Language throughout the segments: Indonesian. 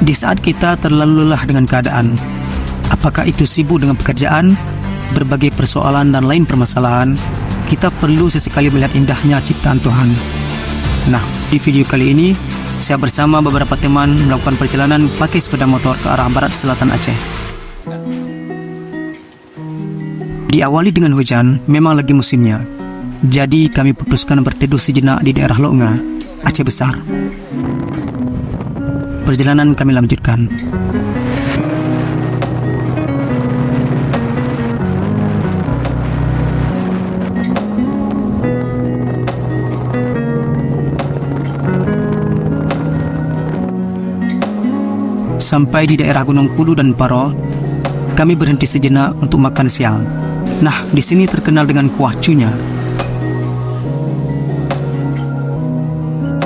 Di saat kita terlalu lelah dengan keadaan, apakah itu sibuk dengan pekerjaan, berbagai persoalan dan lain permasalahan, kita perlu sesekali melihat indahnya ciptaan Tuhan. Nah, di video kali ini, saya bersama beberapa teman melakukan perjalanan pakai sepeda motor ke arah barat selatan Aceh. Diawali dengan hujan, memang lagi musimnya. Jadi kami putuskan berteduh sejenak di daerah Lok Nga, Aceh Besar. Perjalanan kami lanjutkan. Sampai di daerah Gunung Kulu dan Paro, kami berhenti sejenak untuk makan siang. Nah, di sini terkenal dengan kuah cunya.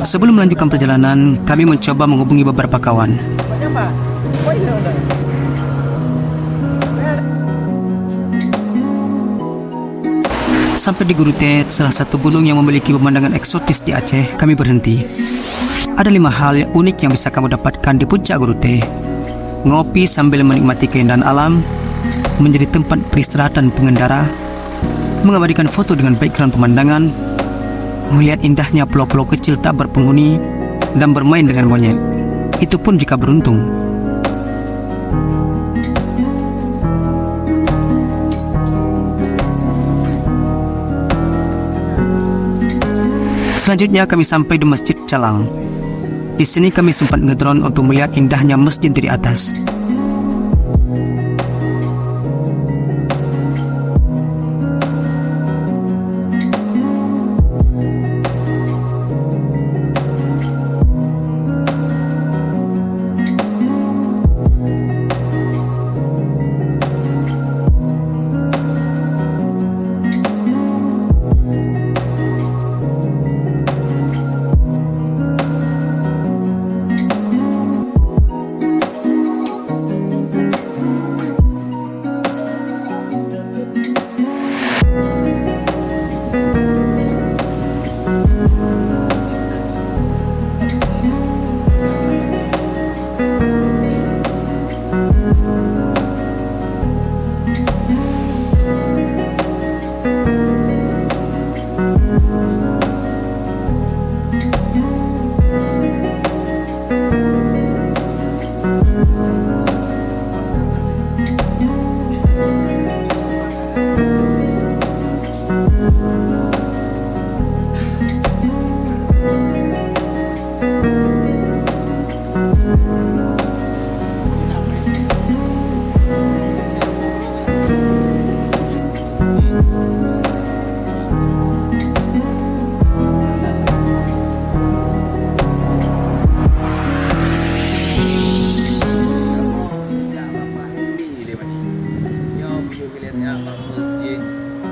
Sebelum melanjutkan perjalanan, kami mencoba menghubungi beberapa kawan. Sampai di Gurute, salah satu gunung yang memiliki pemandangan eksotis di Aceh, kami berhenti. Ada 5 hal yang unik yang bisa kamu dapatkan di puncak Gurute. Ngopi sambil menikmati keindahan alam, menjadi tempat peristirahatan pengendara, mengabadikan foto dengan background pemandangan, melihat indahnya pulau-pulau kecil tak berpenghuni, dan bermain dengan monyet. Itu pun jika beruntung. Selanjutnya kami sampai di Masjid Calang. Di sini kami sempat ngedrone untuk melihat indahnya masjid dari atas.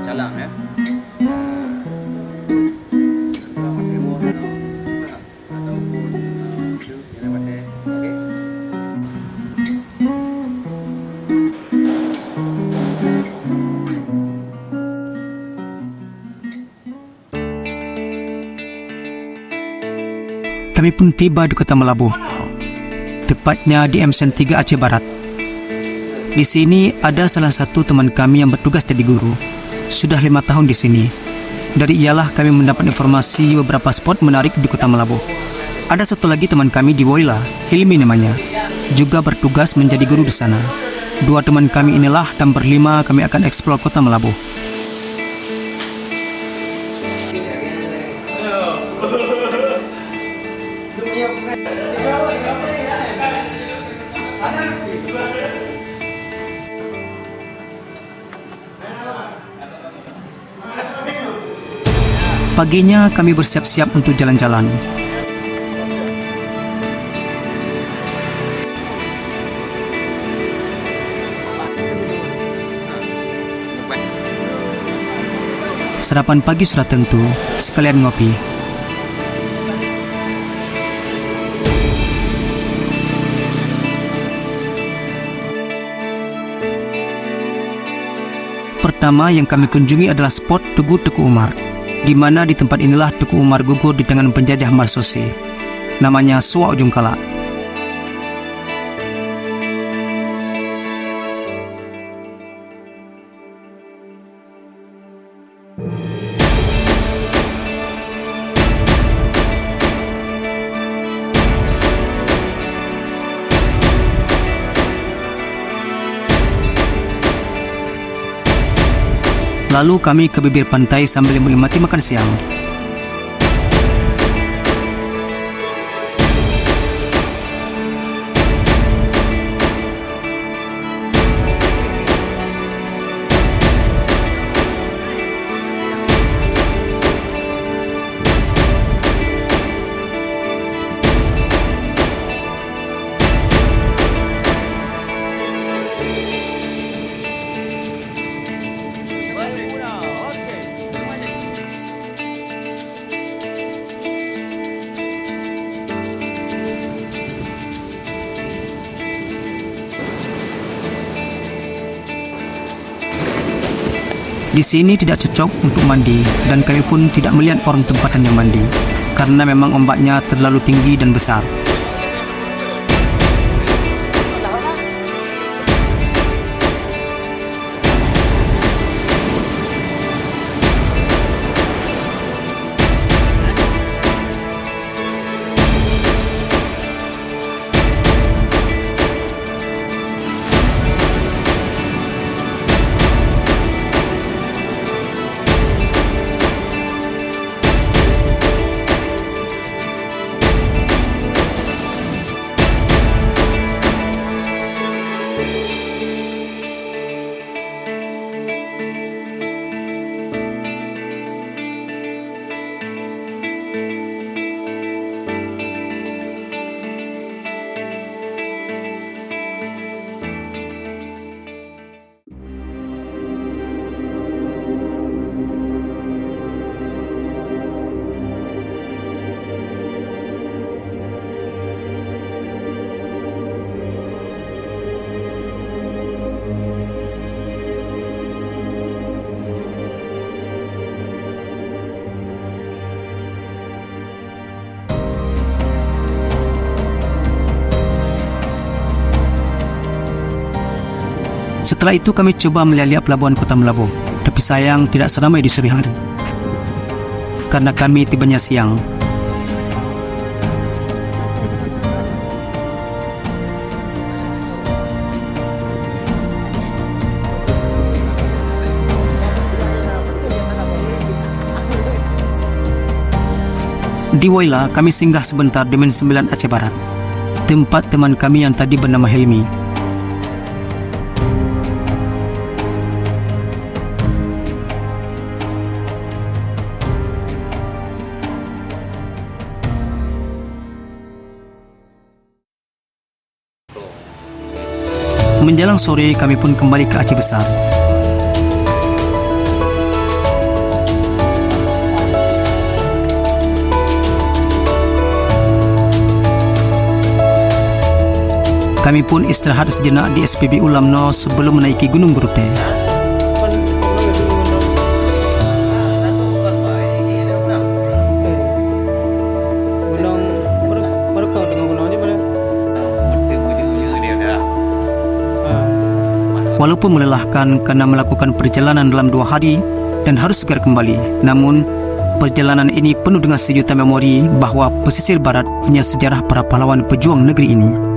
Calang ya. Kami pun tiba di Kota Melabuh, tepatnya di MSN 3 Aceh Barat. Di sini ada salah satu teman kami yang bertugas jadi guru. Sudah 5 tahun di sini. Dari ialah kami mendapat informasi beberapa spot menarik di Kota Melabuh. Ada satu lagi teman kami di Woyla, Hilmi namanya, juga bertugas menjadi guru di sana. 2 teman kami inilah dan berlima kami akan eksplor Kota Melabuh. Paginya kami bersiap-siap untuk jalan-jalan. Sarapan pagi sudah tentu, sekalian ngopi. Pertama yang kami kunjungi adalah spot Tugu Teku Umar, di mana di tempat inilah Teku Umar gugur di tangan penjajah Marsose. Namanya Suwa Ujung Kalak. Lalu kami ke bibir pantai sambil menikmati makan siang. Di sini tidak cocok untuk mandi dan kami pun tidak melihat orang tempatan yang mandi karena memang ombaknya terlalu tinggi dan besar. Setelah itu kami coba melihat pelabuhan Kota Melabu, tapi sayang tidak seramai di sore hari karena kami tibanya siang. Di Woila kami singgah sebentar di Men 9 Aceh Barat, tempat teman kami yang tadi bernama Helmi. Menjelang sore kami pun kembali ke Aceh Besar. Kami pun istirahat sejenak di SPBU Lamno sebelum menaiki Gunung Berute. Walaupun melelahkan karena melakukan perjalanan dalam 2 hari dan harus segera kembali, namun perjalanan ini penuh dengan sejuta memori bahwa pesisir barat punya sejarah para pahlawan pejuang negeri ini.